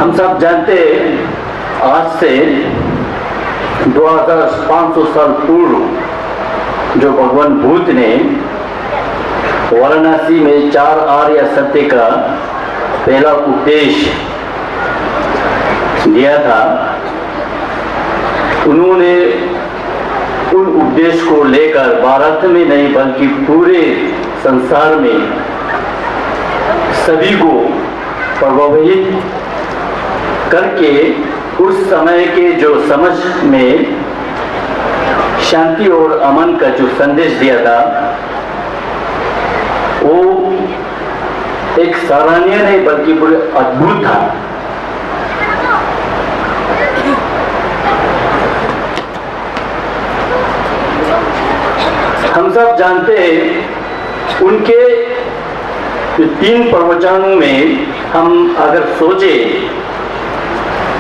हम सब जानते हैं आज से 2500 साल पूर्व जो भगवान बुद्ध ने वाराणसी में 4 आर्य सत्य का पहला उपदेश दिया था, उन्होंने उन उपदेश को लेकर भारत में नहीं बल्कि पूरे संसार में सभी को प्रभावित करके उस समय के जो समझ में शांति और अमन का जो संदेश दिया था वो एक सराहनीय नहीं बल्कि पूरे अद्भुत था। हम सब जानते हैं उनके 3 प्रवचनों में हम अगर सोचे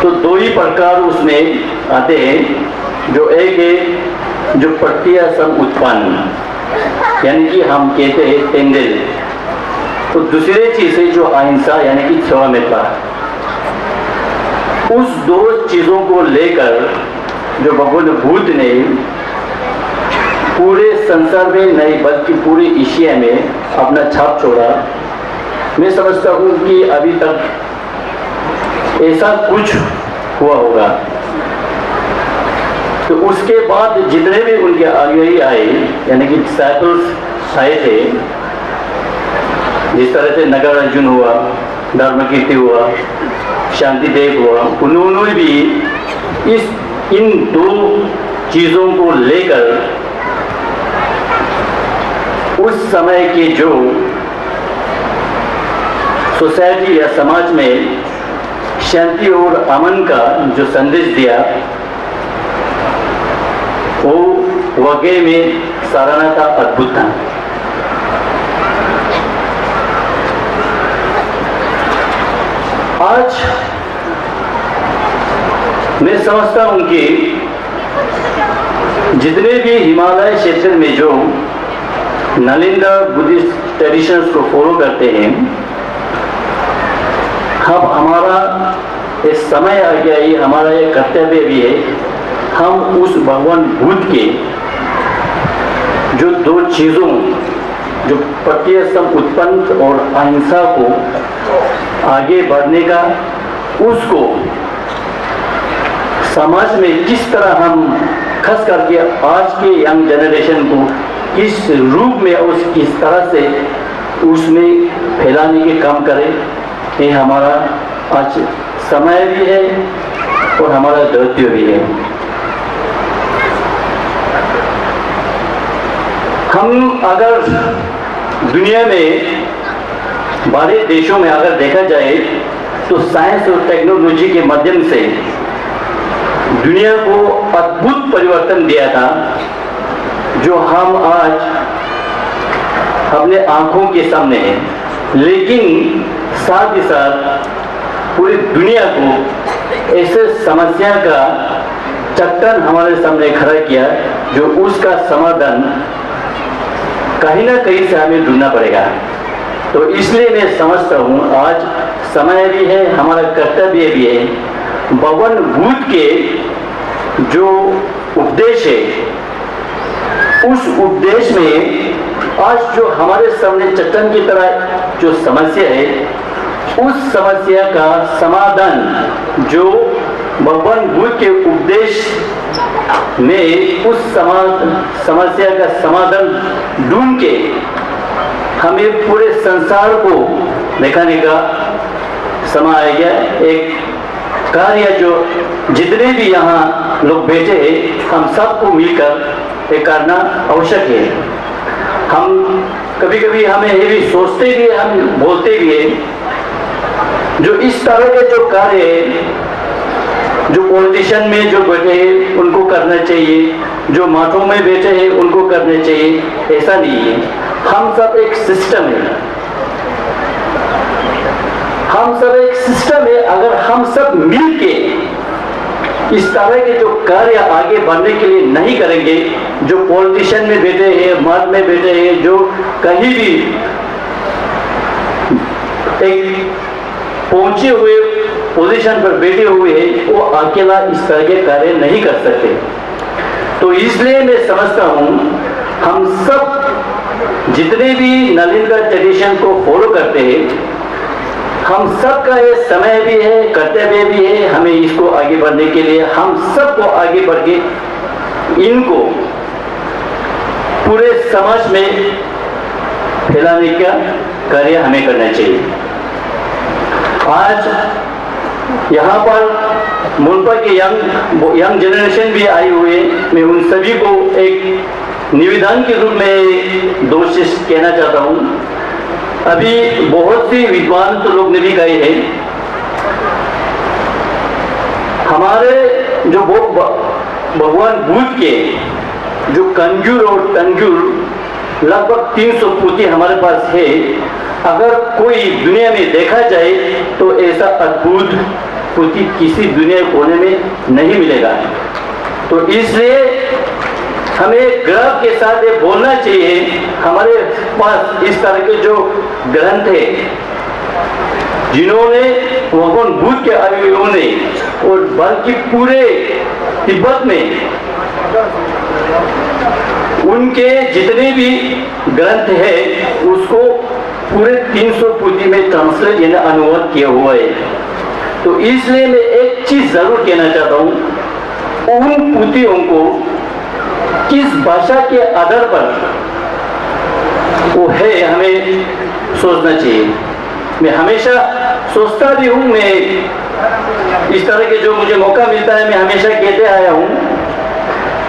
तो 2 ही प्रकार उसमें आते हैं। जो एक है जो प्रत्यसम उत्पन्न यानी कि हम कहते हैं तेंदुल, तो दूसरी चीज है जो अहिंसा यानी कि क्षमामित्रता। उस 2 चीजों को लेकर जो भगवान बुद्ध ने पूरे संसार में नहीं बल्कि पूरे एशिया में अपना छाप छोड़ा। मैं समझता हूँ कि अभी तक ऐसा कुछ हुआ होगा। तो उसके बाद जितने भी उनके अनुयायी आए यानी कि डिसाइपल्स आए थे, जिस तरह से नगर अर्जुन हुआ, धर्मकीर्ति हुआ, शांतिदेव हुआ, उन्होंने भी इन 2 चीजों को लेकर उस समय के जो सोसाइटी या समाज में शांति और अमन का जो संदेश दिया वो वाकई में सराहना था, अद्भुत था। आज मैं समझता हूं कि जितने भी हिमालय क्षेत्र में जो नालंदा बुद्धिस्ट ट्रेडिशंस को फॉलो करते हैं, अब हमारा ये समय आ गया, ये हमारा ये कर्तव्य भी है, हम उस भगवान बुद्ध के जो 2 चीजों जो प्रत्यसम उत्पन्न और अहिंसा को आगे बढ़ने का, उसको समाज में किस तरह हम खास करके आज के यंग जनरेशन को किस रूप में और किस तरह से उसमें फैलाने के काम करें, ये हमारा आज समय भी है और हमारा दायित्व भी है। हम अगर दुनिया में बड़े देशों में अगर देखा जाए तो साइंस और टेक्नोलॉजी के माध्यम से दुनिया को अद्भुत परिवर्तन दिया था, जो हम आज अपने आंखों के सामने है। लेकिन साथ ही साथ पूरी दुनिया को ऐसे समस्या का चट्टान हमारे सामने खड़ा किया जो उसका समाधान कहीं ना कहीं से हमें ढूंढना पड़ेगा। तो इसलिए मैं समझता हूँ आज समय भी है, हमारा कर्तव्य भी है, भगवान बुद्ध के जो उपदेश है उस उपदेश में आज जो हमारे सामने चट्टान की तरह जो समस्या है, उस समस्या का समाधान जो भगवान बुद्ध के उपदेश में उस समस्या का समाधान ढूंढ के हमें पूरे संसार को दिखाने का समय आ गया। एक कार्य जो जितने भी यहाँ लोग बैठे हैं, हम सबको मिलकर ये करना आवश्यक है। हम कभी कभी हमें ये भी सोचते भी, हम बोलते भी है, जो इस तरह के जो कार्य है जो पॉलिटिशियन में जो बैठे हैं उनको करना चाहिए, जो माठों में बैठे हैं उनको करना चाहिए, ऐसा नहीं है। हम सब एक सिस्टम है, हम सब एक सिस्टम है। अगर हम सब मिलके इस तरह के जो कार्य आगे बढ़ने के लिए नहीं करेंगे, जो पॉलिटिशियन में बैठे हैं, मर्द में बैठे हैं, जो कहीं भी एक पहुंचे हुए पोजीशन पर बैठे हुए हैं वो अकेला इस तरह के कार्य नहीं कर सकते। तो इसलिए मैं समझता हूँ हम सब जितने भी नालंदा ट्रेडिशन को फॉलो करते हैं, हम सब का ये समय भी है, कर्तव्य भी है, हमें इसको आगे बढ़ने के लिए हम सबको आगे बढ़ के इनको पूरे समाज में फैलाने का कार्य हमें करना चाहिए। आज यहाँ पर मुल्पा के यंग जनरेशन भी आई हुई है। मैं उन सभी को एक निवेदन के रूप में दो चीज कहना चाहता हूँ। अभी बहुत सी विद्वान तो लोग ने भी कहे हैं, हमारे जो भगवान बुद्ध के जो कंजूर और तंजूर लगभग 300 पोथी हमारे पास है। अगर कोई दुनिया में देखा जाए तो ऐसा अद्भुत पोथी किसी दुनिया कोने में नहीं मिलेगा। तो इसलिए हमें गर्व के साथ ये बोलना चाहिए, हमारे पास इस तरह के जो ग्रंथ है जिन्होंने भगवान बुद्ध के आयुओं ने और बल्कि पूरे तिब्बत में उनके जितने भी ग्रंथ है उसको पूरे 300 पोथी में ट्रांसलेट यानी अनुवाद किया हुआ है। तो इसलिए मैं एक चीज जरूर कहना चाहता हूँ, उन पोथियों को किस भाषा के आधार पर वो है हमें सोचना चाहिए। मैं हमेशा सोचता भी हूँ, मैं इस तरह के जो मुझे मौका मिलता है मैं हमेशा कहते आया हूँ,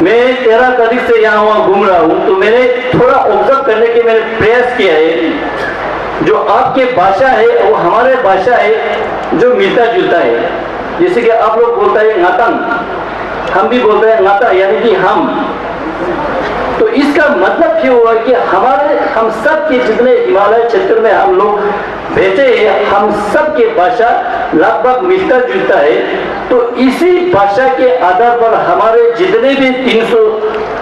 मैं 13 तारीख से यहाँ वहाँ घूम रहा हूँ तो मैंने थोड़ा ऑब्जर्व करने के मैंने प्रयास किया है। जो आपके भाषा है वो हमारे भाषा है जो मिलता जुलता है। जैसे कि आप लोग बोलते हैं नातंग, हम भी बोलते हैं नाता यानी कि हम। तो इसका मतलब क्या हुआ कि हम सब के जितने हिमालय क्षेत्र में हम लोग बैठे हैं, हम सब के भाषा लगभग मिलता जुलता है। तो इसी भाषा के आधार पर हमारे जितने भी 300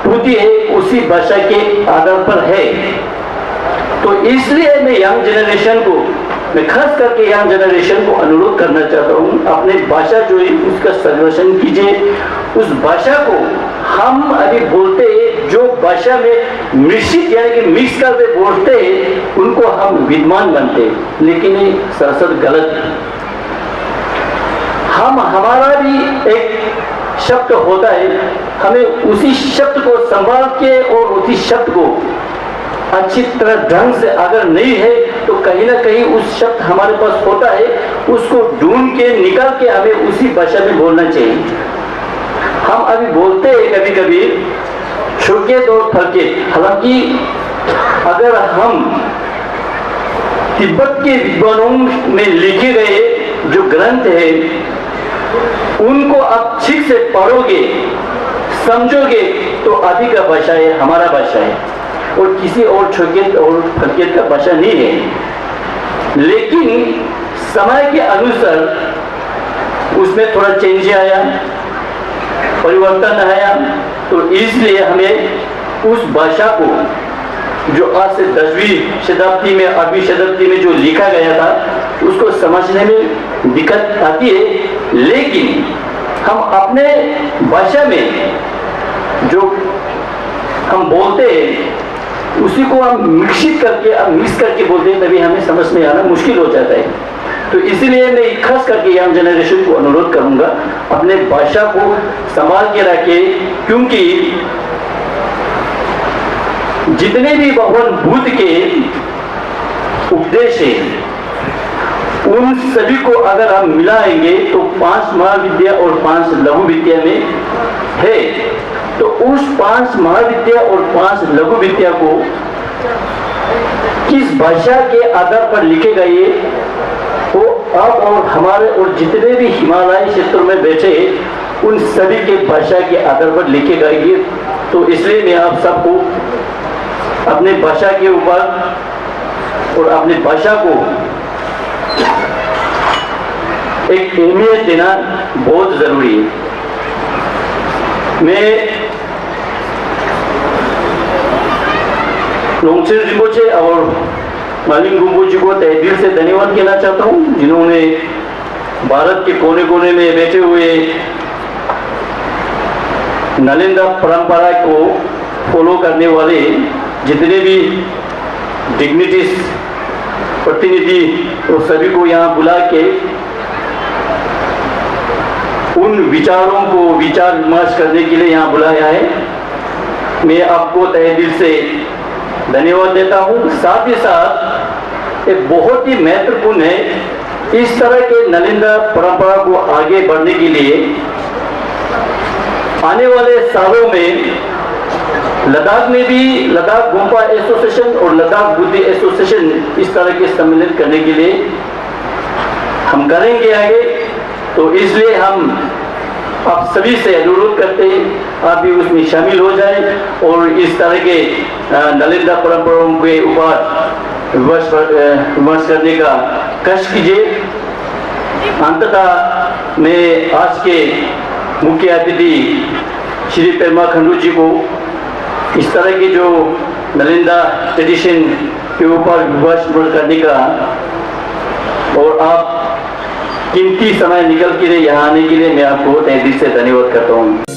पोथी है उसी भाषा के आधार पर है। तो इसलिए मैं यंग जनरेशन को, मैं खास करके यंग जनरेशन को अनुरोध करना चाहता हूँ, अपने भाषा जो है उसका संरक्षण कीजिए। उस भाषा को हम अभी बोलते हैं जो भाषा में मिश्रित यानी कि मिक्स करके बोलते हैं उनको हम विद्वान बनते हैं, लेकिन ये सरासर गलत है। हमारा भी एक शब्द होता है, हमें उसी शब्द को संभाल के और उसी शब्द को अच्छी तरह ढंग से अगर नहीं है तो कहीं ना कहीं उस शब्द हमारे पास होता है, उसको ढूंढ के निकाल के हमें उसी भाषा में बोलना चाहिए। हम अभी बोलते हैं कभी कभी छोकेत और फलकेत, हालांकि अगर हम तिब्बत के विद्वानों में लिखे गए जो ग्रंथ है उनको आप ठीक से पढ़ोगे समझोगे तो आदि का भाषा है, हमारा भाषा है और किसी और छोकेत और फलकेत का भाषा नहीं है। लेकिन समय के अनुसार उसमें थोड़ा चेंज आया, परिवर्तन आया। तो इसलिए हमें उस भाषा को जो आज से 10वीं शताब्दी में 8वीं शताब्दी में जो लिखा गया था उसको समझने में दिक्कत आती है। लेकिन हम अपने भाषा में जो हम बोलते हैं उसी को हम मिश्रित करके मिक्स करके बोलते हैं, तभी हमें समझ में आना मुश्किल हो जाता है। तो इसलिए मैं खास करके यंग जनरेशन को अनुरोध करूंगा अपने भाषा को संभाल के रखे, क्योंकि जितने भी भगवान बुद्ध के उपदेश है उन सभी को अगर हम मिलाएंगे तो 5 महाविद्या और 5 लघु विद्या में है। तो उस 5 महाविद्या और 5 लघु विद्या को किस भाषा के आधार पर लिखे गए वो अब और हमारे और जितने भी हिमालय क्षेत्रों में बैठे उन सभी के भाषा के आधार पर लिखे गए। तो इसलिए मैं आप सबको अपने भाषा के ऊपर और अपनी भाषा को एक अहमियत देना बहुत जरूरी है। मैं लोंगचेन रिपोचे और मालिंग गुम्बो जी को तहे दिल से धन्यवाद कहना चाहता हूँ, जिन्होंने भारत के कोने कोने में बैठे हुए नालंदा परंपरा को फॉलो करने वाले जितने भी डिग्निटीज प्रतिनिधि और सभी को यहाँ बुला के उन विचारों को विचार विमर्श करने के लिए यहाँ बुलाया है। मैं आपको तहे दिल से धन्यवाद देता हूँ। साथ ही साथ एक बहुत ही महत्वपूर्ण है, इस तरह के नालंदा परंपरा को आगे बढ़ने के लिए आने वाले सालों में लद्दाख में भी लद्दाख गोम्पा एसोसिएशन और लद्दाख बुद्धि एसोसिएशन इस तरह के सम्मेलन करने के लिए हम करेंगे आगे। तो इसलिए हम आप सभी से अनुरोध करते हैं आप भी उसमें शामिल हो जाए और इस तरह के नालंदा परंपराओं के ऊपर विमर्श करने का कष्ट कीजिए। अंततः मैं आज के मुख्य अतिथि श्री पेमा खंडू जी को इस तरह की जो नालंदा ट्रेडिशन के ऊपर विमर्श करने का और आप कीमती समय निकल के लिए यहाँ आने के लिए मैं आपको तहे दिल से धन्यवाद करता हूँ।